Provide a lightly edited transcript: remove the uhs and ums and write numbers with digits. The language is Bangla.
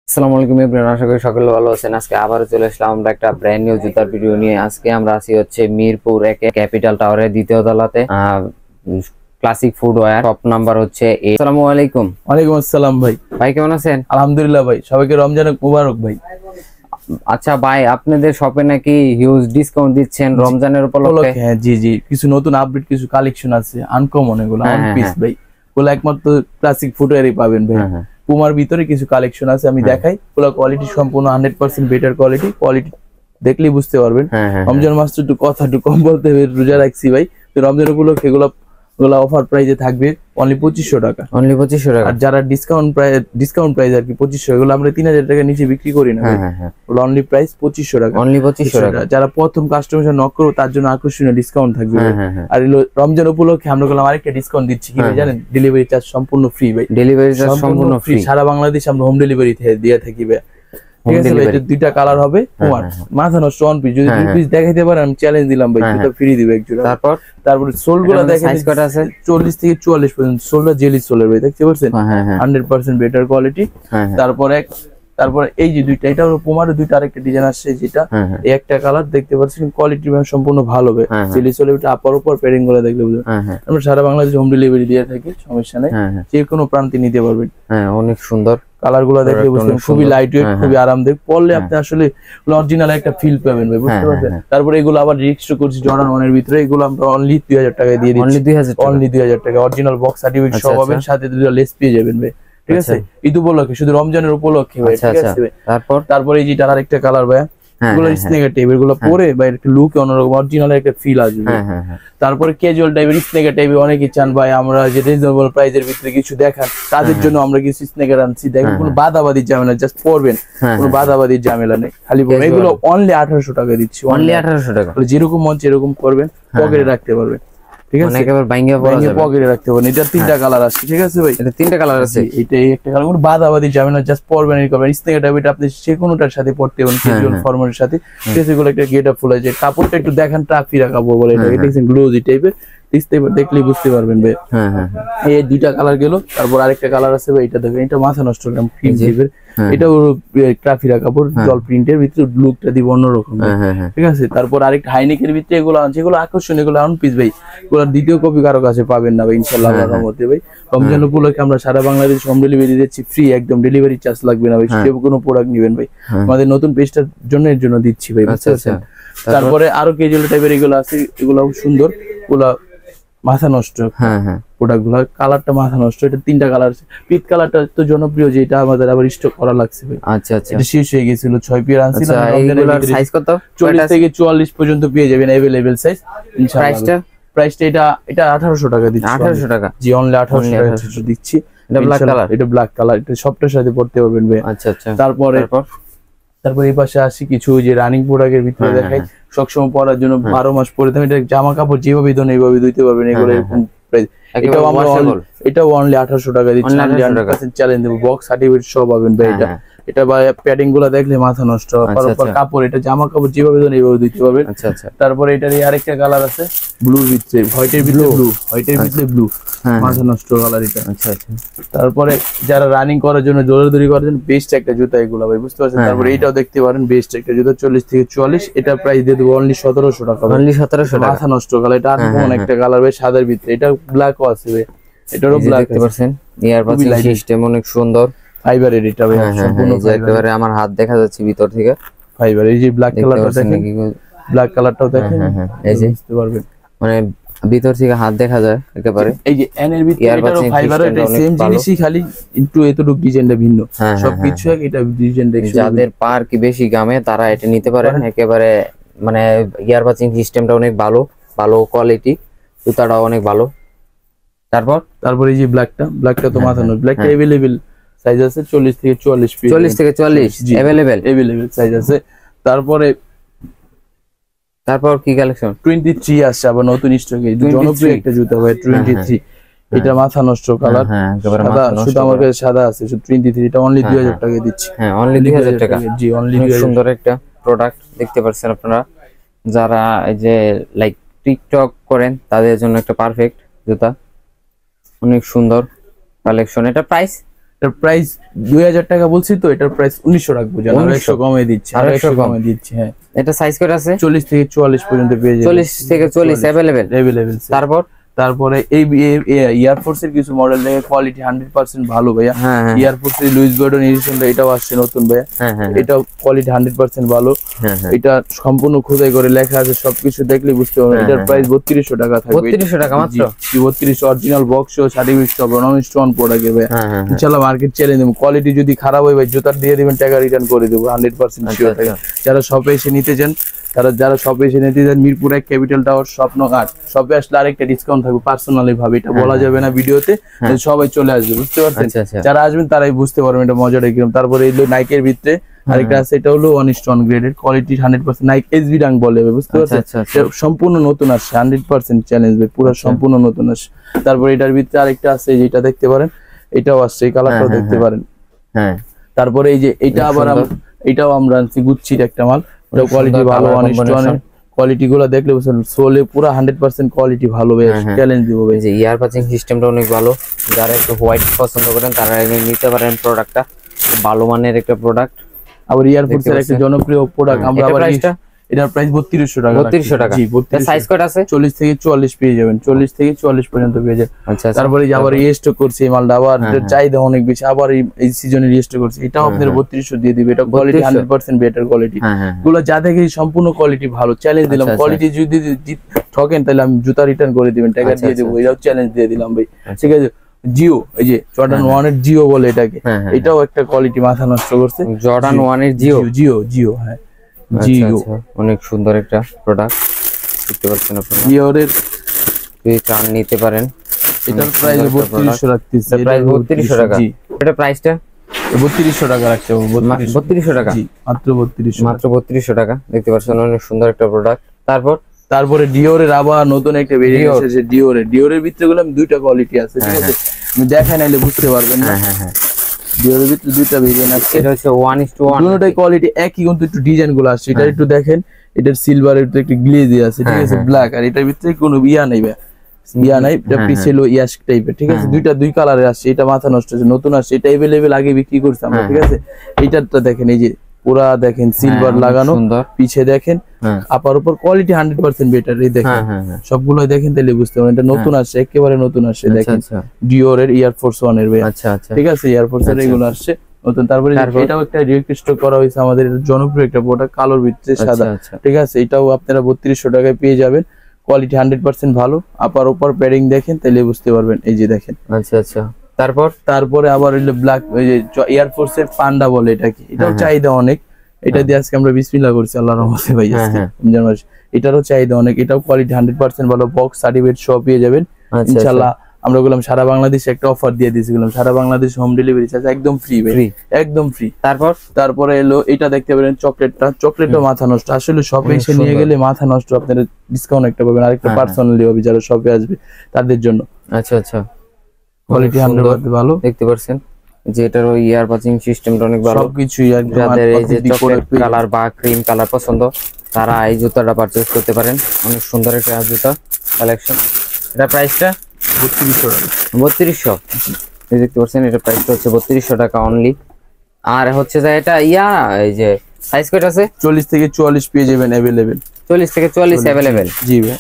আসসালামু আলাইকুম এভরিওয়ান, আশা করি সকলে ভালো আছেন। আজকে আবারও চলে আসলাম আমরা একটা ব্র্যান্ড নিউ জুতার ভিডিও নিয়ে। আজকে আমরা আছি হচ্ছে মিরপুর একে ক্যাপিটাল টাওয়ারের দ্বিতীয় তলাতে, ক্লাসিক ফুটওয়্যার, শপ নাম্বার হচ্ছে আসসালামু আলাইকুম। ওয়ালাইকুম আসসালাম ভাই। ভাই কেমন আছেন? আলহামদুলিল্লাহ ভাই, সবাইকে রমজান মুবারক ভাই। আচ্ছা ভাই, আপনাদের শপে নাকি হিউজ ডিসকাউন্ট দিচ্ছেন রমজানের উপলক্ষে? হ্যাঁ জি জি, কিছু নতুন আপডেট কিছু কালেকশন আছে, আনকমন এগুলো অন পিস ভাই। ওগুলো একমাত্র ক্লাসিক ফুটওয়্যারই পাবেন ভাই। পুমার ভিতরে কিছু কালেকশন আছে, আমি দেখাই। ওগুলো কোয়ালিটি সম্পূর্ণ 100% বেটার কোয়ালিটি দেখলেই বুঝতে পারবেন। রমজান মাস একটু কথা একটু কম বলতে হবে, রোজা রাখছি ভাই, তো রমজান উপলক্ষে এগুলো অফার প্রাইসে থাকবে অনলি 2500 টাকা। অনলি 2500 টাকা। আর যারা ডিসকাউন্ট প্রাইস আর কি 2500, এগুলো আমরা 3000 টাকা নিচে বিক্রি করি না। অনলি প্রাইস 2500 টাকা। অনলি 2500 টাকা। যারা প্রথম কাস্টমার নক করবে তার জন্য আকর্ষণীয় ডিসকাউন্ট থাকবে। আর রমজান উপলক্ষে আমরা বললাম আরেকটা ডিসকাউন্ট দিচ্ছি, কি জানেন? ডেলিভারি চার্জ সম্পূর্ণ ফ্রি ভাই। ডেলিভারি চার্জ সম্পূর্ণ ফ্রি, সারা বাংলাদেশ আমরা হোম ডেলিভারি দিয়ে থাকি ভাই। ঠিক আছে ভাই, এটা দুইটা কালার হবে। তোমার মাথা নষ্ট ওয়ান পিস, যদি 2 পিস দেখাইতে পারেন আমি চ্যালেঞ্জ দিলাম ভাই, এটা ফ্রি দিবে একজন। তারপরে সোলগুলো দেখেন, সাইজ কত আছে? 40 থেকে 44 পর্যন্ত সোলটা জেলি সোলের ভাই, দেখতে পাচ্ছেন? 100% বেটার কোয়ালিটি। তারপরে এই যে দুইটা, এটা হলো পুমার দুইটা আরেকটা ডিজাইন আসছে, যেটা এই একটা কালার দেখতে পাচ্ছেন, কোয়ালিটি সম্পূর্ণ ভালো হবে। জেলি সোলের এটা আপার উপর প্যাডিং গুলো দেখলে বুঝবেন। আমরা সারা বাংলাদেশ হোম ডেলিভারি দিয়ে থাকি, সমস্যা নেই, যে কোনো প্রান্তে নিতে পারবেন। অনেক সুন্দর কালার গুলো দেখলে বুঝবেন, খুবই লাইট ওয়েট, খুবই আরামদায়ক। পরলে আপনি আসলে অরিজিনাল একটা ফিল পাবেন ভাই, বুঝতে পারছেন? তারপরে এগুলো আবার রিক্সটা করছি জর্ডান 1 এর ভিতরে, এগুলো আমরা অনলি 2000 টাকায় দিয়ে দিচ্ছি। অনলি 2000 টাকা, অরিজিনাল বক্স সার্টিফিকেট সহ পাবেন, সাথে দুটো লেস পেয়ে যাবেন ভাই। ঠিক আছে, ঈদ উপলক্ষে, শুধু রমজানের উপলক্ষে ভাই। ঠিক আছে, তারপরে এই যে আরেকটা কালার ভাই, এগুলো স্নেকার টাইপ, এগুলো পরে ভাই একটা লুক অন্যরকম, অরিজিনাল একটা ফিল আসবে। তারপরে ক্যাজুয়াল টাইপের স্নেকার টাইপের অনেকে চান ভাই আমরা যে রিজনেবল প্রাইসের ভিতরে কিছু দেখান, তাদের জন্য আমরা কিছু স্নেকার আনছি। দেখেন কোনো বাদাবাদির ঝামেলা, জাস্ট পরবেন, কোনো বাদাবাদির ঝামেলা নেই, খালি এগুলো অনলি 1800 টাকা দিচ্ছি। অনলি 1800 টাকা, যেরকম মন এরকম করবেন, পকেটে রাখতে পারবেন। ঠিক আছে, একেবারে বাইঙ্গা পকেটে রাখতে পারবেন। এটা 3টা কালার আছে। ঠিক আছে ভাই, এটা 3টা কালার আছে। এটা একটা কালার, কোনো বাদাবাদি যাবেন না, জাস্ট পরবেন এই করবেন। স্নেকারটা এটা আপনি যে কোনোটার সাথে পড়তে পারেন, ক্যাজুয়াল ফর্মালের সাথে। ঠিক আছে, এগুলো একটা গেট আপ ফুল আছে। কাপড়টা একটু দেখেন, ট্রাফিরা কাপড় বলে এটা, দেখছেন গ্লোজি টাইপের, দেখলেই বুঝতে পারবেন ভাই। এই দুইটা কালার গেল। তারপর আরেকটা কালার আছে ভাই, এটা দেখেন, এটা মাথা নষ্ট গ্রাম ফিল টাইপের, এটা ট্রাফিরা কাপড়, জল প্রিন্টের ভিতরে লুকটা দিব অন্যরকম। ঠিক আছে, তারপর আরেকটা হাইনেকের ভিতরে এগুলো আছে, এগুলো আকর্ষণীয়, এগুলো অন পিস ভাই। এগুলো দ্বিতীয় কপি কারো কাছে পাবেন না ভাই, ইনশাআল্লাহ আল্লাহর রহমতে ভাই। রমজান উপলক্ষে আমরা সারা বাংলাদেশ হোম ডেলিভারি দিচ্ছি ফ্রি, একদম ডেলিভারি চার্জ লাগবে না ভাই। যে কোনো প্রোডাক্ট নেবেন ভাই, আমাদের নতুন পেজটার জন্য দিচ্ছি ভাই, বুঝতে পারছেন? তারপরে আরো ক্যাজুয়াল টাইপের এগুলো আছে, এগুলো সুন্দর, এগুলো মাথা নষ্ট প্রোডাক্ট গুলো, কালারটা মাথা নষ্ট। এটা 3টা কালার আছে। পিট কালারটা তো জনপ্রিয়, যেটা আমাদের আবার স্টক করা লাগছে ভাই। আচ্ছা আচ্ছা, এটা শেষ হয়ে গেছিল, 6 পিস আনছিলাম। এগুলোর সাইজ কত? 40 থেকে 44 পর্যন্ত পেয়ে যাবেন, अवेलेबल সাইজ ইনশাআল্লাহ। প্রাইসটা এটা 1800 টাকা দিচ্ছি। 1800 টাকা, জি অনলি 1800 টাকা দিচ্ছি। এটা ব্ল্যাক কালার, এটা ব্ল্যাক কালার, এটা সবটার সাথে পড়তে পারবেন ভাই। আচ্ছা আচ্ছা, তারপর এই পাশে আসি কিছু যে রানিং প্রোডাক্টের ভিতরে দেখাই, সবসময় পরার জন্য 12 মাস পরে থাকবে। এটা জামা কাপড় যেভাবে ধরুন এইভাবে ধুইতে পারবেন। এগুলো এরকম প্রাইস, এটাও অনলি 1800 টাকা দিচ্ছি। চ্যালেঞ্জ দেবো, বক্স সার্টিফিকেট সব পাবেন ভাই। এটা প্যাডিং গুলা দেখলে মাথা নষ্ট। কাপড়, এটা জামা কাপড় যেভাবে ধরুন এইভাবে ধুইতে পারবেন। তারপরে এটার আরেকটা কালার আছে, ব্লুর ভিতরে, হোয়াইটের ভিতরে ব্লু, হোয়াইটের ভিতরে ব্লু, মাথা নষ্ট কালার এটা। আচ্ছা আচ্ছা, তারপরে যারা রানিং করার জন্য, দৌড়াদৌড়ি করার জন্য বেস্ট একটা জুতা এগুলো ভাই, বুঝতে পারছেন? তারপরে এটাও দেখতে পারেন, বেস্ট একটা জুতা, 40 থেকে 44। এটা প্রাইস দিয়ে দেবো অনলি 1700 টাকা। অনলি 1700 টাকা, মাথা নষ্ট কালার। এটা আনকমন একটা কালার ভাই, সাদার ভিতরে। এটা ব্ল্যাকও আছে ভাই, এটারও ব্ল্যাক দেখতে পাচ্ছেন। ইয়ারবাডস সিস্টেম অনেক সুন্দর, ফাইবারের এটা ভাই, সম্পূর্ণ একেবারে আমার হাত দেখা যাচ্ছে ভিতর থেকে ফাইবার। এই যে ব্ল্যাক কালারটা দেখেন, ব্ল্যাক কালারটাও দেখেন, এই যে বুঝতে পারবেন, মানে ভিতর থেকে হাত দেখা যায় একেবারে। এই যে এন এর ভিতরে এটারও ফাইবার, এটা সেম জিনিসই, খালি একটু এতটুকু ডিজাইনটা ভিন্ন, সবকিছু এক। এটা ডিজাইন দেখে যাদের পার কি বেশি গামে তারা এটা নিতে পারেন একেবারে। মানে ইয়ারবাচিং সিস্টেমটা অনেক ভালো, ভালো কোয়ালিটি, জুতাটাও অনেক ভালো। তারপর এই যে ব্ল্যাকটা তো মাথা নষ্ট। ব্ল্যাকটা अवेलेबल সাইজ আছে 40 থেকে 44 পিস, 40 থেকে 44 अवेलेबल সাইজ আছে। তারপর কি কালেকশন? 23 আসছে আবার নতুন স্টকে, জনপ্রিয় একটা জুতা ভাই 23। এটা মাথা নষ্ট কালার, সাদা, শুধু আমার কাছে সাদা আছে। 23 এটা অনলি 2000 টাকা দিচ্ছি। হ্যাঁ, অনলি 2000 টাকা। জি, অনলি 2000। সুন্দর একটা প্রোডাক্ট, দেখতে পাচ্ছেন আপনারা। যারা এই যে লাইক টিকটক করেন তাদের জন্য একটা পারফেক্ট জুতা, অনেক সুন্দর কালেকশন। এটা প্রাইস এটার প্রাইস 2000 টাকা বলছি তো, এটার প্রাইস 1900 রাখবো জান, 100 কমে দিচ্ছি, 100 কমে দিচ্ছি। হ্যাঁ, এটা সাইজ কত আছে? 40 থেকে 44 পর্যন্ত পেয়ে যাবেন। 40 থেকে 40 अवेलेबल। তারপরে এই এয়ারফোর্স এর কিছু মডেল দেখে কোয়ালিটি 100% ভালো ভাইয়া। এয়ারফোর্স এর লুইস গর্ডন এডিশনটা এটাও আসছে নতুন ভাইয়া। এটাও কোয়ালিটি 100% ভালো। এটা সম্পূর্ণ খোদাই করে লেখা আছে, সবকিছু দেখলে বুঝতে পারবেন। এটার প্রাইস 3200 টাকা থাকবে। 3200 টাকা মাত্র? 3200 অরিজিনাল বক্স ও সার্টিফিকেট সব নন স্টোন প্রোডাক্ট ভাইয়া। ইনশাআল্লাহ মার্কেট চ্যালেঞ্জ দেব, কোয়ালিটি যদি খারাপ হয় ভাই জুতা দিয়ে দিবেন, টাকা রিটার্ন করে দেব 100% শিওর টাকা। যারা শপে এসে নিতে চান, যারা শপে এসে নিতে চান, মিরপুর 1 ক্যাপিটাল টাওয়ার স্বপ্ন 8 শপে আসলে আরেকটা ডিসকাউন্ট থাকবে পার্সোনালি ভাবে, এটা বলা যাবে না ভিডিওতে, সবাই চলে আসবে, বুঝতে পারছেন? যারা আসবেন তারাই বুঝতে পারবেন এটা মজাটা কিরকম। তারপরে এই নাইকের ভিতরে আরেকটা আছে, এটা হলো 1 স্টোন গ্রেডের, কোয়ালিটি 100% নাইক এসবি ডাং বলে, বুঝতে পারছেন? সম্পূর্ণ নতুন আসছে, 100% চ্যালেঞ্জ ভাই, পুরো সম্পূর্ণ নতুন আসছে। তারপরে এটার ভিতরে আরেকটা আছে, যেটা দেখতে পারেন, এটাও আসছে, এই কালারটাও দেখতে পারেন। হ্যাঁ, তারপরে এই যে এটা আবার এটাও আমরা আনছি গুচ্ছির একটা মাল, ওটা কোয়ালিটি ভালো, 1 স্টোনের কোয়ালিটি গুলো দেখলে বুঝছেন, সোলে পুরো 100% কোয়ালিটি ভালো ভাই, চ্যালেঞ্জ দিব ভাই। যে ইয়ার পাচিং সিস্টেমটা অনেক ভালো, যারা একটু হোয়াইট পছন্দ করেন তারা নিতে পারেন প্রোডাক্টটা, ভালো মানের একটা প্রোডাক্ট। আবার এয়ারফোর্স এর একটা জনপ্রিয় প্রোডাক্ট, আমরা আবার এটার প্রাইস 3200 টাকা। 3200 টাকা? জি, 3200। সাইজ কত আছে? 40 থেকে 44 পেয়ে যাবেন, 40 থেকে 44 পর্যন্ত পেয়ে যাবেন। আচ্ছা, তারপরে আবার রিস্টক করছি এই মালটা, আবার চাহিদা অনেক বেশি, আবার এই সিজনে রিস্টক করছি, এটাও আপনাদের 3200 দিয়ে দিবে। এটা কোয়ালিটি 100% বেটার কোয়ালিটি, গুলো যা দেখে সম্পূর্ণ কোয়ালিটি ভালো, চ্যালেঞ্জ দিলাম। কোয়ালিটি যদি ঠকেন তাহলে আমি জুতা রিটার্ন করে দিবেন, টাকা দিয়ে দেবো, এটাও চ্যালেঞ্জ দিয়ে দিলাম ভাই, ঠিক আছে? জিও, এই যে জর্ডান 1 এর জিও বলে এটাকে, এটাও একটা কোয়ালিটি মাথা নষ্ট করছে। জর্ডান 1 এর জিও? জিও, হ্যাঁ, জিও অনেক সুন্দর একটা প্রোডাক্ট, দেখতে পাচ্ছেন আপনারা। জিওর যদি চান নিতে পারেন। এটার প্রাইস 3200 রাখতেছি। প্রাইস 3200 টাকা? এটা প্রাইসটা 3200 টাকা রাখতে হবে। 3200 টাকা? জি, মাত্র 3200। মাত্র 3200 টাকা, দেখতে পাচ্ছেন অনেক সুন্দর একটা প্রোডাক্ট। তারপরে ডিওরের আবার নতুন একটা ভেরিয়েন্ট এসেছে, ডিওরের ভিতরে গুলো দুইটা কোয়ালিটি আছে, ঠিক আছে? আমি দেখাই নাইলে বুঝতে পারবেন না। ডিওরের ভিতরে দুইটা ভেরিয়েন্ট আছে, এটা হচ্ছে 1:1, দুটোটাই কোয়ালিটি একই, কিন্তু একটু ডিজাইন গুলো আছে। এটা একটু দেখেন, এটার সিলভারের একটু গ্লেজি আছে, ঠিক আছে, ব্ল্যাক, আর এটার ভিতরে কোনো বিয়া নাই ভাই, এটা পিছেলো ইয়াশ টাইপের, ঠিক আছে? দুই কালারের আসছে, এটা মাথা নষ্ট হচ্ছে, নতুন আসছে, এটা अवेलेबल আগে বিক্রি করছি আমরা, ঠিক আছে? এইটারটা দেখেন, এই যে পুরা দেখেন সিলভার লাগানো, পিছে দেখেন আপার উপর কোয়ালিটি 100% বেটার। এই দেখেন সবগুলো দেখেন, তাহলে বুঝতে পারবেন এটা নতুন আসছে, একেবারে নতুন আসছে। দেখেন ডিওর এর এয়ারফোর্স 1 এর ভাই, ঠিক আছে? এয়ারফোর্স এর এগুলো আসছে নতুন। তারপরে এটাও একটা রিকোয়েস্ট করা হয়েছে আমাদের, জনপ্রিয় একটা প্রোডাক্ট, কালোর ভিতরে সাদা, ঠিক আছে? এটাও আপনারা 3200 টাকায় পেয়ে যাবেন, কোয়ালিটি 100% ভালো। আপার উপর প্যাডিং দেখেন, তাহলে বুঝতে পারবেন। এই যে দেখেন, আচ্ছা। তারপরে আবার হইলো ব্ল্যাক, ওই যে এয়ারফোর্স এর পান্ডা বলে এটাকে, এটাও চাহিদা অনেক। এটা দিয়ে আজকে আমরা বিসমিল্লাহ করছি আল্লাহর রহমতে ভাই, রমজান মাস, এটারও চাহিদা অনেক। এটাও কোয়ালিটি 100% ভালো, বক্স সার্টিফিকেট সব পেয়ে যাবেন ইনশাআল্লাহ। আমরা বললাম সারা বাংলাদেশে একটা অফার দিয়ে দিয়েছিলাম, সারা বাংলাদেশ হোম ডেলিভারি চার্জ একদম ফ্রি ভাই, একদম ফ্রি। তারপরে এলো এটা দেখতে পারেন, চকলেটও মাথা নষ্ট, আসলে শপে এসে নিয়ে গেলে মাথা নষ্ট, আপনারা ডিসকাউন্ট একটা পাবেন, আরেকটা পার্সোনালি হবে যারা শপে আসবে তাদের জন্য। আচ্ছা, কোয়ালিটি 100% ভালো, দেখতে পাচ্ছেন যে এটার ওই ইয়ার পাচিং সিস্টেমটা অনেক ভালো। সবকিছুই একদম, যাদের এই যে চকলেট কালার বা ক্রিম কালার পছন্দ তারা এই জুতাটা পারচেজ করতে পারেন, অনেক সুন্দর একটা জুতা কালেকশন। এটা প্রাইসটা 3200 টাকা। 3200, এই দেখতে পাচ্ছেন, এটা প্রাইসটা হচ্ছে 3200 টাকা অনলি। আর হচ্ছে যে এটা এই যে সাইজ কত আছে? 40 থেকে 44 পেয়ে যাবেন अवेलेबल। 40 থেকে 44 अवेलेबल? জি ভাই।